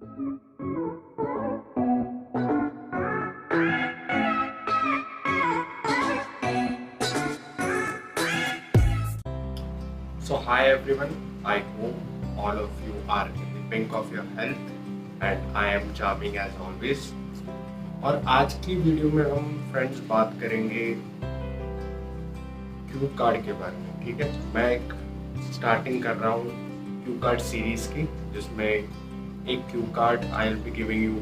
So hi everyone, I hope all of you are in the pink of your health and I am charming as always. और आज की video में हम friends बात करेंगे Q card के बारे में। ठीक है, मैं एक स्टार्टिंग कर रहा हूँ क्यू कार्ड सीरीज की, जिसमें एक Q card I will be giving you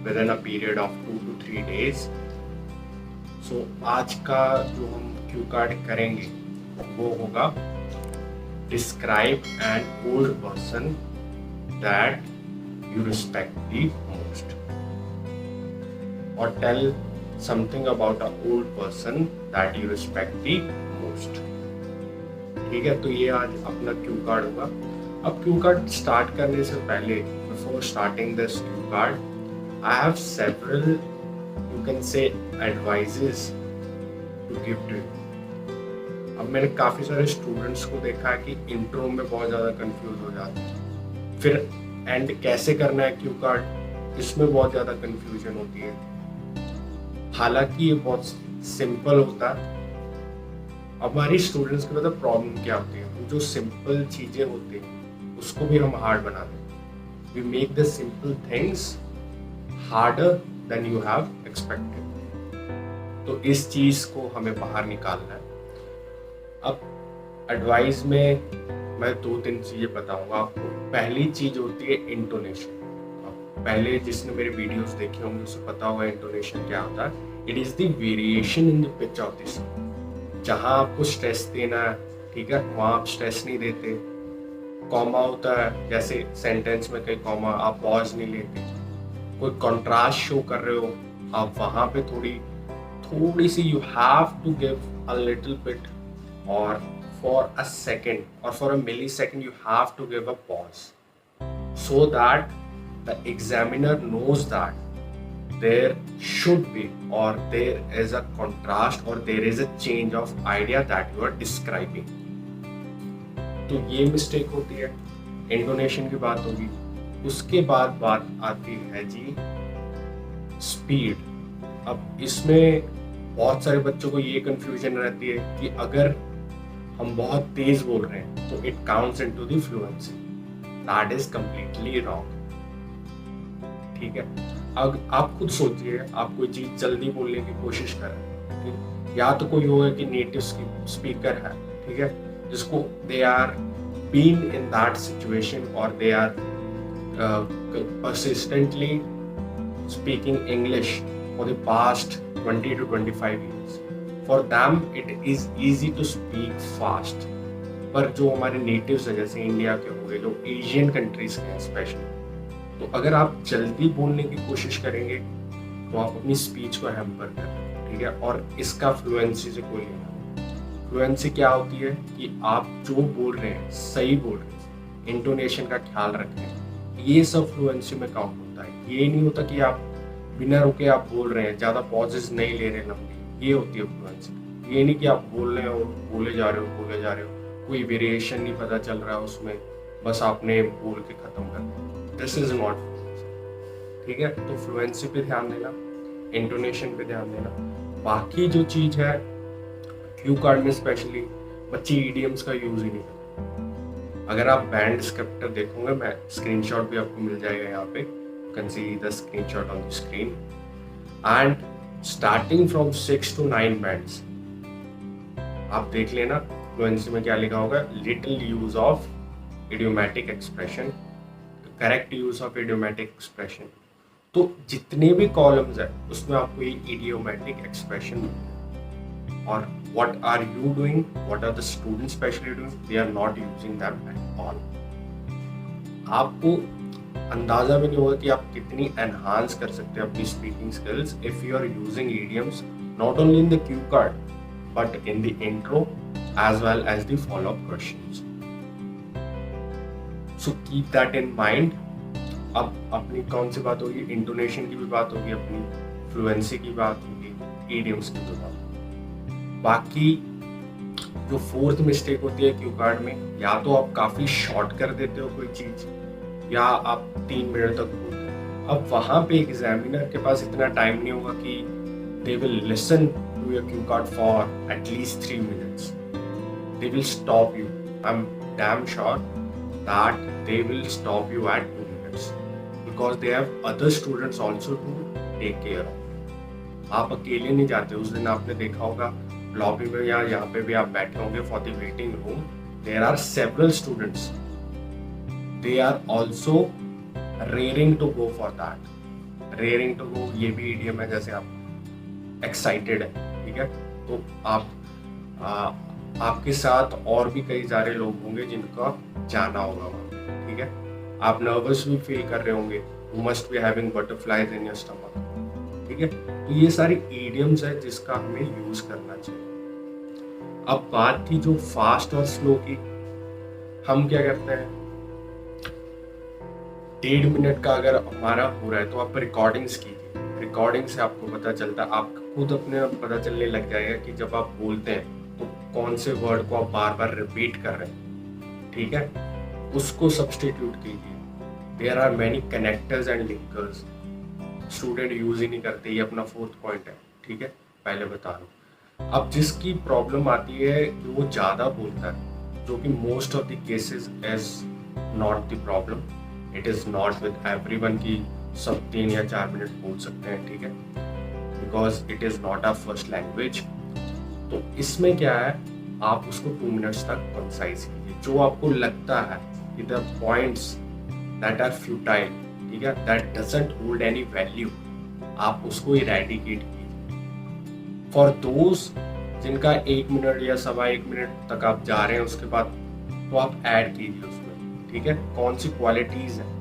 with in a period of 2 to 3 days। सो आज का जो हम क्यू कार्ड करेंगे वो होगा describe an old person that you respect the most, or tell something about an old person that you respect the most। ठीक है, तो ये आज अपना क्यू कार्ड होगा। अब क्यू कार्ड स्टार्ट करने से पहले, before starting this cue card, I have several you can say advices to give to you. अब मैंने काफ़ी सारे स्टूडेंट्स को देखा है कि इंट्रो में बहुत ज़्यादा कंफ्यूज हो जाते हैं, फिर एंड कैसे करना है क्यू कार्ड, इसमें बहुत ज़्यादा कंफ्यूजन होती है। हालांकि ये बहुत सिंपल होता है। अब हमारी स्टूडेंट्स के पता प्रॉब्लम क्या होती है, जो सिंपल चीज़ें होती हैं उसको भी हम हार्ड बना देते हैं। We make the simple things harder than you have expected. तो इस चीज़ को हमें बाहर निकालना है। अब एडवाइस में मैं 2-3 चीज़ें बताऊंगा आपको। पहली चीज़ होती है इंटोनेशन। पहले जिसने मेरे वीडियोस देखे होंगे उसे पता होगा इंटोनेशन क्या होता है। It is the variation in the pitch of this. जहाँ आपको स्ट्रेस देना है, ठीक है, वहाँ आप स्ट्रेस नहीं देते। कॉमा होता है, जैसे सेंटेंस में कई कॉमा, आप पॉज नहीं लेते। कोई कंट्रास्ट शो कर रहे हो आप, वहाँ पे थोड़ी सी you have to give a little bit, or for a second or for a millisecond you have to give a pause, so that the examiner knows that there should be, or there is a contrast, or there is a change of idea that you are describing। तो ये mistake होती है। Intonation की बात होगी। उसके बाद बात आती है जी स्पीड। अब इसमें बहुत सारे बच्चों को ये कंफ्यूजन रहती है कि अगर हम बहुत तेज बोल रहे हैं तो it counts into the fluency. That is completely wrong. ठीक है, अब आप खुद सोचिए, आप कोई चीज जल्दी बोलने की कोशिश कर रहे हैं, या तो कोई होगा कि नेटिव स्पीकर है, ठीक है, जिसको they are been in that situation, और they are persistently speaking English for the past 20 to 25 years। For them it is easy to speak fast। पर जो हमारे नेटिव्स है, जैसे इंडिया के हो गए, जो एशियन कंट्रीज के हैं स्पेशली, तो अगर आप जल्दी बोलने की कोशिश करेंगे तो आप अपनी स्पीच को हैम्पर कर रहे हैं। ठीक है, और इसका फ्लुएंसी से कोई लेना। फ्लुएंसी क्या होती है कि आप जो बोल रहे हैं सही बोल रहे हैं, इंटोनेशन का ख्याल रख रहे हैं, ये सब फ्लुएंसी में काउंट होता है। ये नहीं होता कि आप बिना रुके आप बोल रहे हैं, ज़्यादा पॉजेस नहीं ले रहे लंबी, ये होती है फ्लुएंसी। ये नहीं कि आप बोल रहे हो, बोले जा रहे हो, कोई वेरिएशन नहीं पता चल रहा है उसमें, बस आपने बोल के खत्म कर दिया। This is not fluency. ठीक है, तो फ्लुएंसी पे ध्यान देना, इंटोनेशन पे ध्यान देना। बाकी जो चीज़ है क्यू कार्ड में स्पेशली बच्चे ईडियम्स का यूज ही नहीं करते। अगर आप बैंड डिस्क्रिप्टर देखोगे, मैं स्क्रीनशॉट भी आपको मिल जाएगा यहाँ पे, you can see the screenshot on the screen. And starting from 6 to 9 bands आप देख लेना फ्लुएंसी में क्या लिखा होगा। Little use of idiomatic expression, correct use of idiomatic expression. तो जितने भी कॉलम्स है उसमें आपको ये इडियोमैटिक एक्सप्रेशन, और what are you doing, what are the students specially doing, they are not using them at all. आपको अंदाजा भी नहीं होगा कि आप कितनी एनहांस कर सकते हैं अपनी speaking skills if you are using idioms not only in the cue card but in the intro as well as the follow up questions. So keep that in mind. अब अपनी कौन सी बात होगी, इंटोनेशन की भी बात होगी, अपनी फ्लुएंसी की बात होगी, इडियम्स की भी बात होगी। बाकी जो फोर्थ मिस्टेक होती है क्यू कार्ड में, या तो आप काफी शॉर्ट कर देते हो कोई चीज, या आप 3 मिनट तक बोलते हो। अब वहाँ पे एग्जामिनर के पास इतना टाइम नहीं होगा कि they will listen to your cue card for at least 3 minutes. They will stop you. I'm damn sure that they will stop you at 2 minutes because they have other students also to take care of. आप अकेले नहीं जाते. उस दिन आपने देखा होगा lobby में या यहाँ पे भी आप बैठे होंगे for the waiting room. There are several students. They are also raring to go for that. Raring to go ये भी इडियम है, जैसे आप एक्साइटेड है, ठीक है, तो आपके साथ और भी कई सारे लोग होंगे जिनका जाना होगा वहाँ, ठीक है. आप नर्वस भी फील कर रहे होंगे. You must be having butterflies in your stomach, ठीक है. तो ये सारी इडियम्स है जिसका हमें यूज करना चाहिए. अब बात थी जो फास्ट और स्लो की. हम क्या करते हैं, 1.5 मिनट का अगर हमारा हो रहा है तो आप रिकॉर्डिंग्स कीजिए. रिकॉर्डिंग से आपको पता चलता है, आपको खुद अपने आप पता चलने लग जाएगा कि जब आप बोलते हैं तो कौन से वर्ड को आप बार बार रिपीट कर रहे हैं, ठीक है. उसको सब्स्टिट्यूट कीजिए. There are many connectors and linkers. Student use ही नहीं करते, ये अपना 4th पॉइंट है, ठीक है, पहले बता रहा हूँ. अब जिसकी प्रॉब्लम आती है कि वो ज़्यादा बोलता है, जो कि most of the cases is not the problem. It is not with everyone की सब 3 या 4 मिनट बोल सकते हैं, ठीक है, because it is not our first language. तो इसमें क्या है, आप उसको 2 मिनट्स तक कंसाइज कीजिए. जो आपको लगता है कि the points that are futile, ठीक है, that doesn't hold any value, आप उसको इरेडिकेट कीजिए. फॉर दोज जिनका 1 मिनट या 1.25 मिनट तक आप जा रहे हैं, उसके बाद तो आप ऐड कीजिए उसमें, ठीक है, कौन सी क्वालिटीज हैं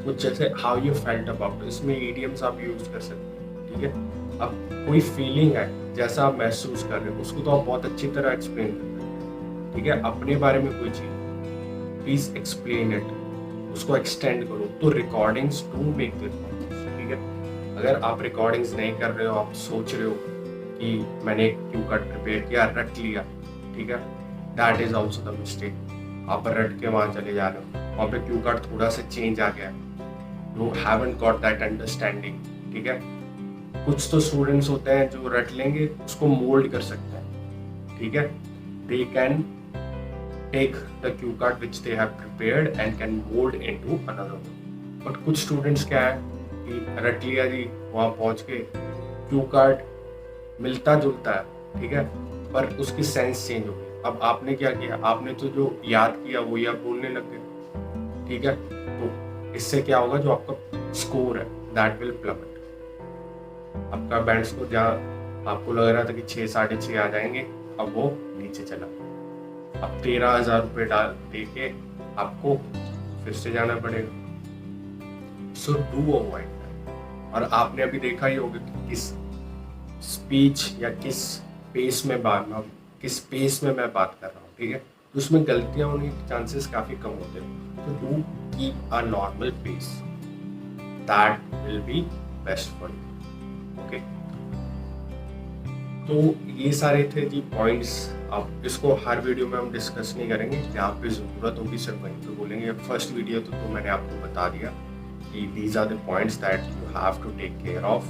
कुछ, जैसे हाउ यू फेल्ट अबाउट. इसमें इडियम्स आप यूज कर सकते हैं, ठीक है. अब कोई फीलिंग है जैसा आप महसूस कर रहे हो, उसको तो आप बहुत अच्छी तरह एक्सप्लेन कर सकते हैं, ठीक है. अपने बारे में कोई चीज प्लीज एक्सप्लेन इट, उसको एक्सटेंड करो. तो रिकॉर्डिंग्स डू मेक दिस, ठीक है. अगर आप रिकॉर्डिंग्स नहीं कर रहे हो, आप सोच रहे हो कि मैंने एक क्यू कार्ड प्रिपेयर किया, रट लिया, ठीक है, that is also the mistake. आप रट के वहाँ चले जा रहे हो, वहाँ पे क्यू कार्ड थोड़ा सा चेंज आ गया, you haven't got that understanding, ठीक है. कुछ तो स्टूडेंट्स होते हैं जो रट लेंगे, उसको मोल्ड कर सकते हैं, ठीक है. They can take the cue card which they have prepared and can mould into another one. But कुछ स्टूडेंट्स क्या है कि रट लिया जी, वहाँ पहुँच के क्यू कार्ड मिलता जुलता है, ठीक है, पर उसकी सेंस चेंज हो गई. अब आपने क्या किया, आपने तो जो याद किया वो ही आप बोलने लग गए, ठीक है. तो इससे क्या होगा, जो आपका स्कोर है दैट विल प्लमेट. आपका बैंड स्कोर जहाँ आपको लग रहा था कि 6, 6.5 आ जाएंगे, अब वो नीचे चला. अब 13,000 रुपये डाल दे के आपको फिर से जाना पड़ेगा. So do avoid that. और आपने अभी देखा ही होगा कि किस स्पीच या किस पेस में मैं बात कर रहा हूँ, ठीक है. तो उसमें गलतियाँ होने के चांसेस काफ़ी कम होते हैं. तो do keep a normal pace, that will be best for you. Okay, तो ये सारे थे जी पॉइंट्स. अब इसको हर वीडियो में हम डिस्कस नहीं करेंगे, जहाँ पे ज़रूरत होगी सिर्फ वहीं पे बोलेंगे. फर्स्ट वीडियो तो मैंने आपको बता दिया कि these are the points that you have to take care of.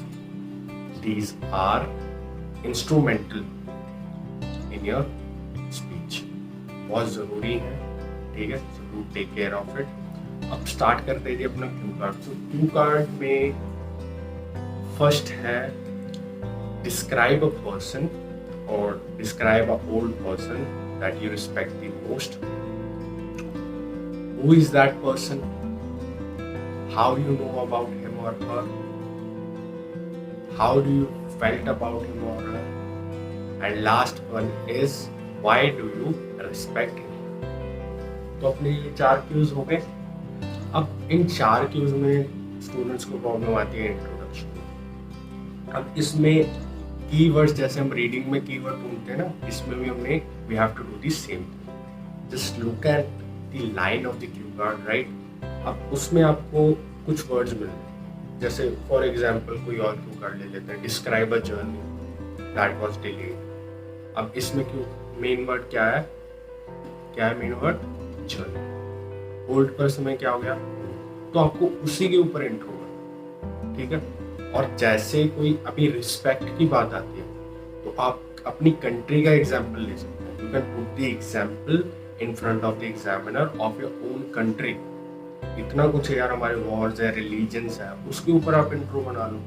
These are instrumental in your speech, बहुत ज़रूरी है, ठीक है. So do take care of it. अब स्टार्ट करते हैं जी अपना क्यू कार्ड. तो क्यू कार्ड में फर्स्ट है डिस्क्राइब अ पर्सन और describe a old person that you respect the most. Who is that person, how you know about him और हर, how do you felt about him और her, and last one is why do you respect him. तो अपने ये 4 Qs हो गए. अब इन 4 Qs में स्टूडेंट्स को प्रॉब्लम आती है इंट्रोडक्शन. अब इसमें कीवर्ड्स, जैसे हम रीडिंग में कीवर्ड ढूंढते हैं ना, इसमें भी हमने we have to do the same thing. Just look at the line of the cue card, right. अब उसमें आपको कुछ वर्ड्स मिल रहे हैं, जैसे फॉर एग्जांपल कोई और क्यू कार्ड ले लेते हैं, describe a journey that was delayed. अब इसमें क्यों मेन वर्ड क्या है main word, journey. Old person में क्या हो गया, तो आपको उसी के ऊपर इंट्रो करना, ठीक है। और जैसे कोई अभी रिस्पेक्ट की बात आती है तो आप अपनी कंट्री का एग्जाम्पल ले सकते हैं। You can put the example in front of the examiner of your own country. इतना कुछ है यार, हमारे वॉर्स है, रिलीजन्स है, उसके ऊपर आप इंट्रो बना लो,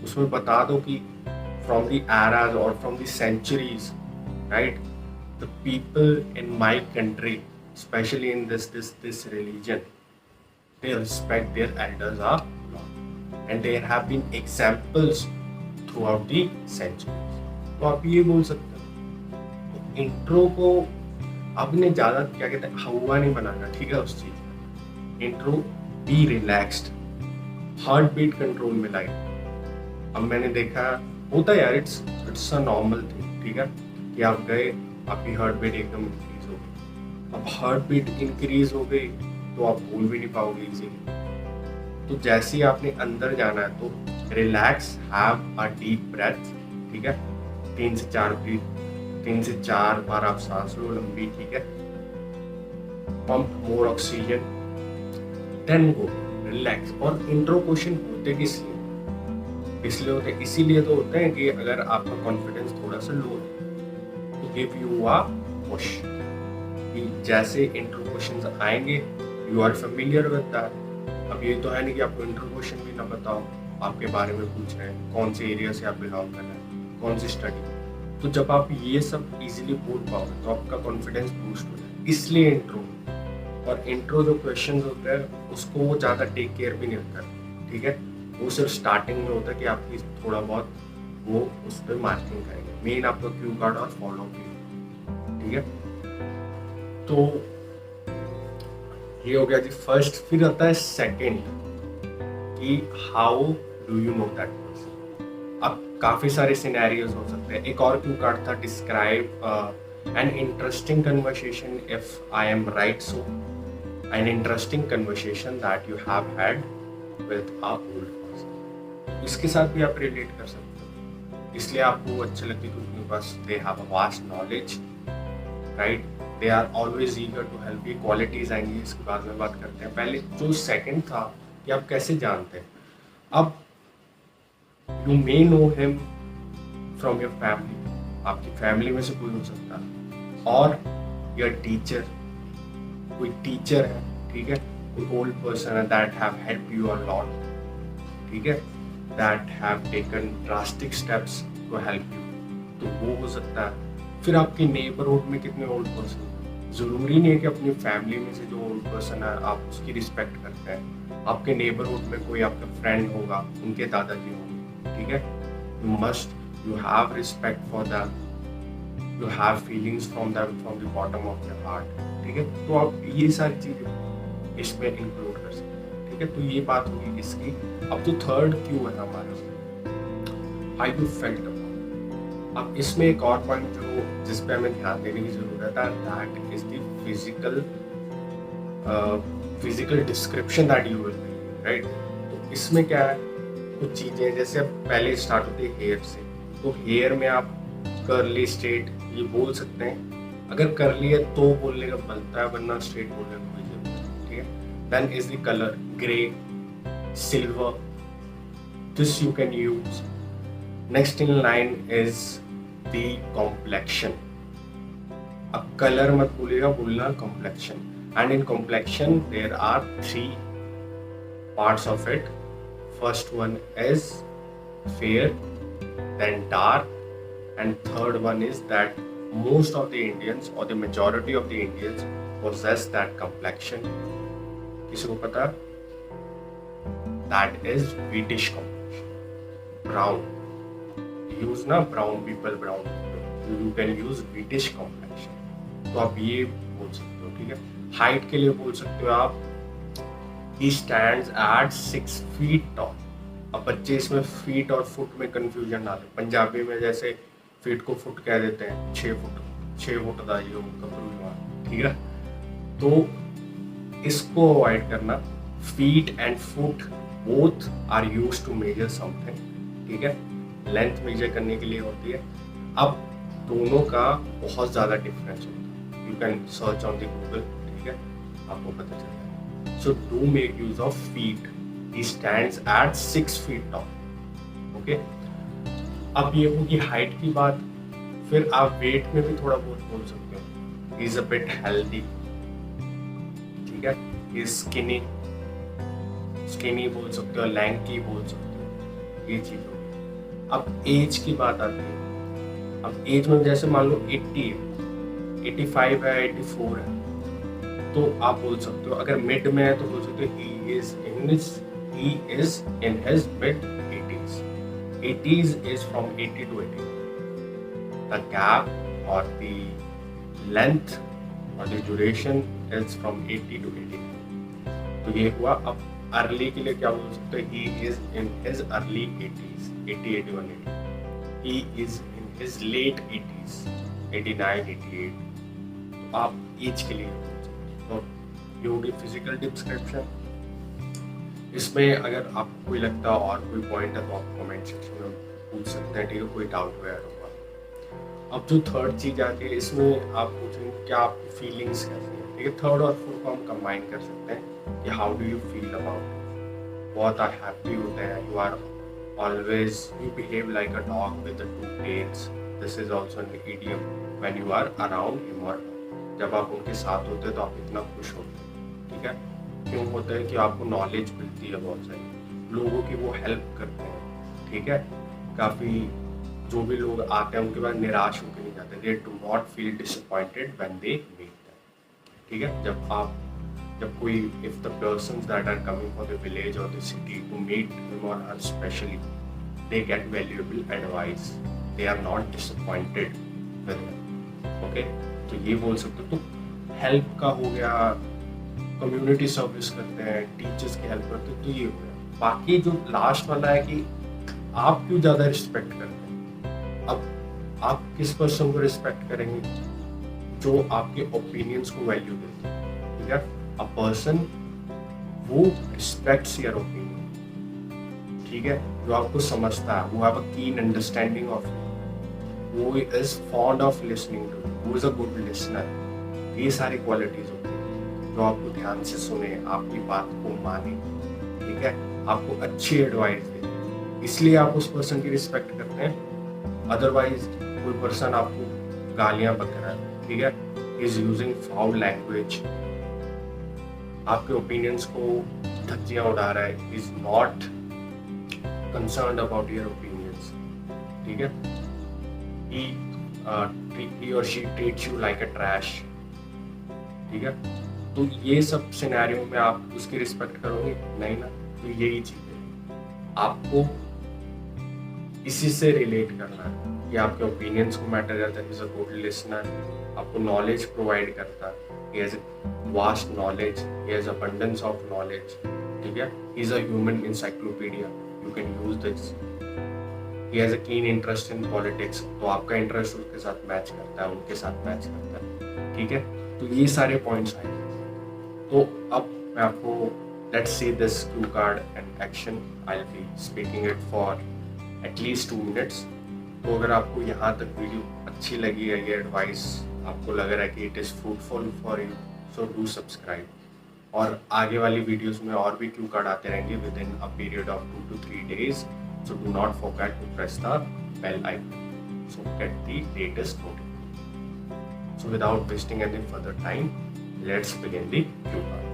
उसमें बता दो कि फ्रॉम द एराज और from the centuries, right, the people in my country, specially in this religion, they respect their elders a lot and there have been examples throughout the centuries। तो आप ये बोल सकते हो। इंट्रो को आपने ज़्यादा क्या कहते हैं हवा नहीं बनाना, ठीक है। उस चीज़ में intro be relaxed, heart beat control में लाइक। अब मैंने देखा होता है यार, इट्स अ नॉर्मल थिंग, ठीक है, कि आप गए, आपकी हार्ट बीट एकदम इंक्रीज हो गई। अब हार्ट बीट इंक्रीज हो गई तो आप बोल भी नहीं पाओगे इजीली। तो जैसे ही आपने अंदर जाना है तो relax, have a deep breath, ठीक है, 3 से 4 बार आप सांस लो लंबी, ठीक है, pump more oxygen, then go relax. और इंट्रो क्वेश्चन होते इसलिए होते इसीलिए तो होते हैं कि अगर आपका कॉन्फिडेंस थोड़ा सा लो है तो गिव यू अ पुश, कि जैसे इंट्रो क्वेश्चंस आएंगे you are familiar with that. अब ये तो है नहीं कि आपको इंट्रो क्वेश्चन भी ना बताओ, आपके बारे में पूछ रहे हैं, कौन से एरिया से आप बिलोंग कर रहे हैं, कौन सी स्टडी। तो जब आप ये सब इजीली बोल पाओगे तो आपका कॉन्फिडेंस बूस्ट हो जाए, इसलिए इंट्रो। और इंट्रो जो क्वेश्चंस होते हैं उसको वो ज़्यादा टेक केयर भी नहीं करते, ठीक है, वो सिर्फ स्टार्टिंग में होता है कि आपकी थोड़ा बहुत वो उस पर मार्किंग करेंगे, मेन आपका क्यू कार्ड और फॉलो भी, ठीक है। तो ये हो गया जी फर्स्ट। फिर आता है सेकंड कि how do you know that person. अब काफी सारे सिनेरियोज हो सकते हैं। एक और क्यू कार्ड था, describe an interesting conversation if I am right, so an interesting conversation that you have had with a old person. इसके साथ भी आप रिलेट कर सकते हो, इसलिए आपको अच्छे लगते हैं क्योंकि उनके पास they have a vast knowledge, right, they are always eager to help. ये क्वालिटीज आएंगी, इसके बाद में बात करते हैं। पहले जो सेकंड था कि आप कैसे जानते हैं। अब you may know him from your family, आपकी फैमिली में से कोई हो सकता है, और योर टीचर, कोई टीचर है, ठीक है, कोई ओल्ड पर्सन है that have help you a lot, ठीक है, that have taken drastic steps to help you, तो वो हो सकता है। फिर आपके नेबरहुड में कितने ओल्ड पर्सन, जरूरी नहीं है कि अपनी फैमिली में से जो ओल्ड पर्सन है आप उसकी रिस्पेक्ट करते हैं। आपके नेबरहुड में कोई आपका फ्रेंड होगा, उनके दादाजी होंगे, ठीक है, you have respect for them, you have feelings from them from the bottom of your heart, ठीक है। तो आप ये सारी चीजें इसमें इंक्लूड कर सकते हैं, ठीक है। तो ये बात होगी इसकी। अब जो थर्ड क्यू है हमारा, हाउ यू फेल्ट। अब इसमें एक और पॉइंट जो जिस पे हमें ध्यान देने की जरूरत है, that is the physical description that you will be, right. तो इसमें क्या है, कुछ चीजें जैसे अब पहले स्टार्ट होती है हेयर से, तो हेयर में आप कर्ली, स्ट्रेट ये बोल सकते हैं। अगर कर्ली है तो बोलने का बनता है, वरना स्ट्रेट बोलने का कोई जरूरत नहीं, ठीक है। Then is the colour, grey, silver, this you can use. Next in line is the complexion. अब कलर मत बोलिएगा, बोलना complexion. And in complexion there are 3 parts of it. First one is fair, then dark, and third one is that most of the Indians or the majority of the Indians possess that complexion. किसी को पता? That is British complexion. Brown. Use ना brown people, brown people. You can use British complexion. तो आप ये बोल सकते हो, ठीक है। हाइट के लिए बोल सकते हो आप He stands at 6 feet tall. अब बच्चे इसमें फीट और फुट में कंफ्यूजन डालते हैं। पंजाबी में जैसे फीट को फुट कह देते हैं, 6 फुट का ये कपड़ू, ठीक है। तो इसको अवॉइड करना। Feet and foot both are used to measure something, ठीक है, लेंथ मेजर करने के लिए होती है। अब दोनों का बहुत ज़्यादा डिफरेंस होता है। You can search on the Google, ठीक है, आपको पता चल जाएगा। So do make use of feet He stands at 6 feet tall. Okay. अब ये होगी हाइट की बात. फिर आप वेट में भी थोड़ा बहुत बोल सकते हो. He is a bit healthy. ठीक है. He is skinny बोल सकते हो, लैंकी बोल सकते हो. ये चीज होगी. अब एज की बात आती है. अब एज में जैसे मान लो 80 है, 85 है, 84 है, तो आप बोल सकते हो. अगर मिड में है तो बोल सकते हो he is in his mid 80s. 80s is from 80 to 80. The gap or the length or the duration is from 80 to 80. तो ये हुआ. अब अर्ली के लिए क्या बोल सकते हो? He is in his early 80s, 80, 81, 80. He is in his late 80s, 89, 88. तो आप एज के लिए बोल सकते हो. तो ये होगी फिजिकल डिस्क्रिप्शन. इसमें अगर आपको कोई लगता है और कोई पॉइंट है तो आप कमेंट सेक्शन में पूछ सकते हैं. ठीक है, कोई डाउट वगैरह होगा. अब जो थर्ड चीज आती है, इसमें आप पूछेंगे क्या आपकी फीलिंग्स कैसी हैं. ठीक है, थर्ड और फोर्थ को हम कंबाइन कर सकते हैं कि how do you feel about. बहुत आप हैप्पी होते हैं. You are always, you behave like a dog with the 2 tails. This is also an idiom when you are around him और जब आप उनके साथ होते हैं तो आप इतना खुश होते हैं. ठीक है, क्यों होता है कि आपको नॉलेज मिलती है. बहुत सारी लोगों की वो हेल्प करते हैं. ठीक है, काफ़ी जो भी लोग आते हैं उनके बाद निराश होकर नहीं जाते. They do not feel disappointed when they meet them. ठीक है, जब कोई if the persons that are coming for the village और the city to meet him और her specially, they get valuable advice. They are not disappointed with them. Okay, तो ये बोल सकते हो. तो हेल्प का हो गया, कम्युनिटी सर्विस करते हैं, टीचर्स की हेल्प करते हैं, तो ये हो गया. बाकी जो लास्ट वाला है कि आप क्यों ज़्यादा रिस्पेक्ट करते हैं. अब आप किस पर्सन को रिस्पेक्ट करेंगे? जो आपके ओपिनियंस को वैल्यू देते हैं. ठीक है, अ पर्सन वो रिस्पेक्ट्स योर ओपिनियन. ठीक है, जो आपको समझता है, वो have a keen understanding of, वो is fond of listening to, वो इज अ गुड लिसनर. ये सारी क्वालिटीज होती है. जो आपको ध्यान से सुने, आपकी बात को माने. ठीक है, आपको अच्छी एडवाइस दे, इसलिए आप उस पर्सन की रिस्पेक्ट करते हैं. अदरवाइज कोई पर्सन आपको गालियां बक रहा है, ठीक है, इज यूजिंग फाउल लैंग्वेज, आपके ओपिनियंस को धज्जियां उड़ा रहा है, is not concerned about your opinions. ठीक है, he or she treats you like a trash. ठीक है, तो ये सब सिनेरियो में आप उसकी रिस्पेक्ट करोगे नहीं ना. तो यही चीज है, आपको इसी से रिलेट करना है. ये आपके ओपिनियंस को मैटर करता है. इज अ गुड लिसनर, आपको नॉलेज प्रोवाइड करता है. He has vast knowledge, he has abundance of knowledge. ठीक है, he is a human encyclopedia, you can use this. He has a keen interest in politics, तो आपका interest उसके साथ match करता है, उनके साथ मैच करता है. ठीक है, तो ये सारे पॉइंट्स आए. तो अब मैं आपको let's see this cue card and action. I will be speaking it for at least 2 minutes. तो अगर आपको यहाँ तक वीडियो अच्छी लगी है, ये एडवाइस आपको लग रहा है कि it is fruitful for you, so do subscribe. और आगे वाली वीडियोस में और भी क्यू कार्ड आते रहेंगे with in a period of 2 to 3 days. So do not forget to press the bell icon so get the latest notification. So without wasting any further time, let's begin the cue card.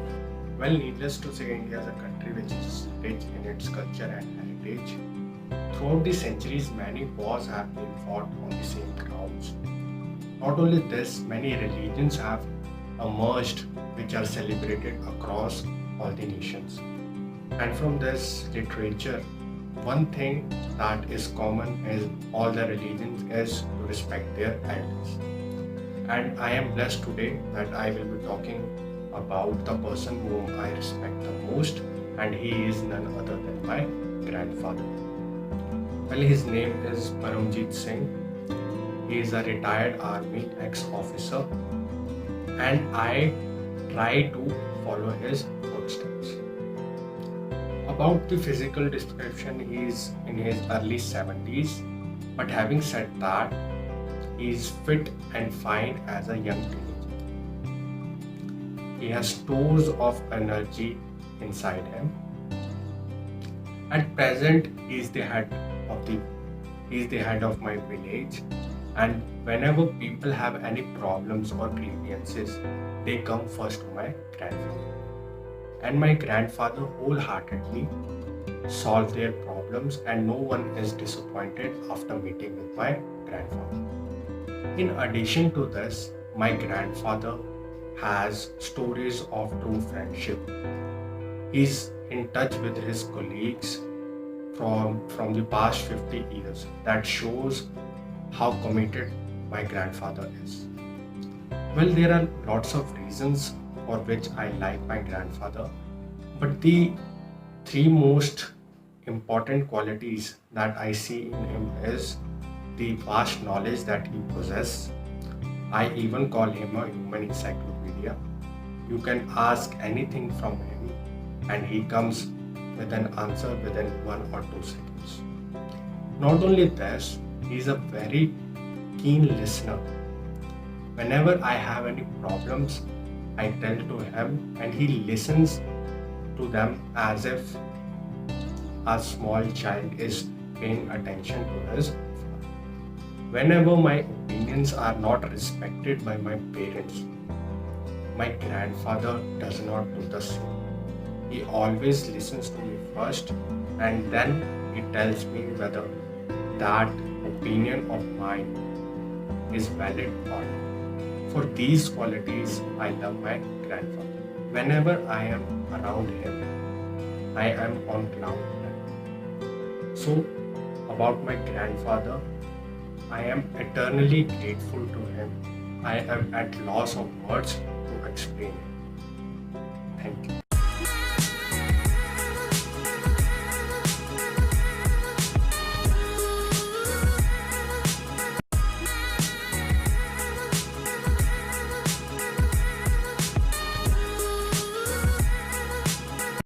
Well, needless to say, India is a country which is rich in its culture and heritage. Throughout the centuries, many wars have been fought on the same grounds. Not only this, many religions have emerged which are celebrated across all the nations. And from this literature, one thing that is common in all the religions is to respect their elders. And I am blessed today that I will be talking about the person whom I respect the most, and he is none other than my grandfather. Well, his name is Paramjit Singh. He is a retired army ex-officer, and I try to follow his footsteps. About the physical description, he is in his early 70s, but having said that, he is fit and fine as a young teenager. He has stores of energy inside him. At present, he is the head of my village, and whenever people have any problems or grievances, they come first to my grandfather. And my grandfather wholeheartedly solve their problems, and no one is disappointed after meeting with my grandfather. In addition to this, my grandfather has stories of true friendship. He's in touch with his colleagues from the past 50 years. That shows how committed my grandfather is. Well, there are lots of reasons for which I like my grandfather, but the three most important qualities that I see in him is the vast knowledge that he possesses. I even call him a human encyclopedia. You can ask anything from him and he comes with an answer within 1 or 2 seconds. Not only this, he is a very keen listener. Whenever I have any problems, I tell to him and he listens to them as if a small child is paying attention to his father. Whenever my opinions are not respected by my parents, my grandfather does not do the same. He always listens to me first and then he tells me whether that opinion of mine is valid or not. For these qualities, I love my grandfather. Whenever I am around him, I am on cloud nine. So, about my grandfather, I am eternally grateful to him. I am at loss of words to explain it. Thank you.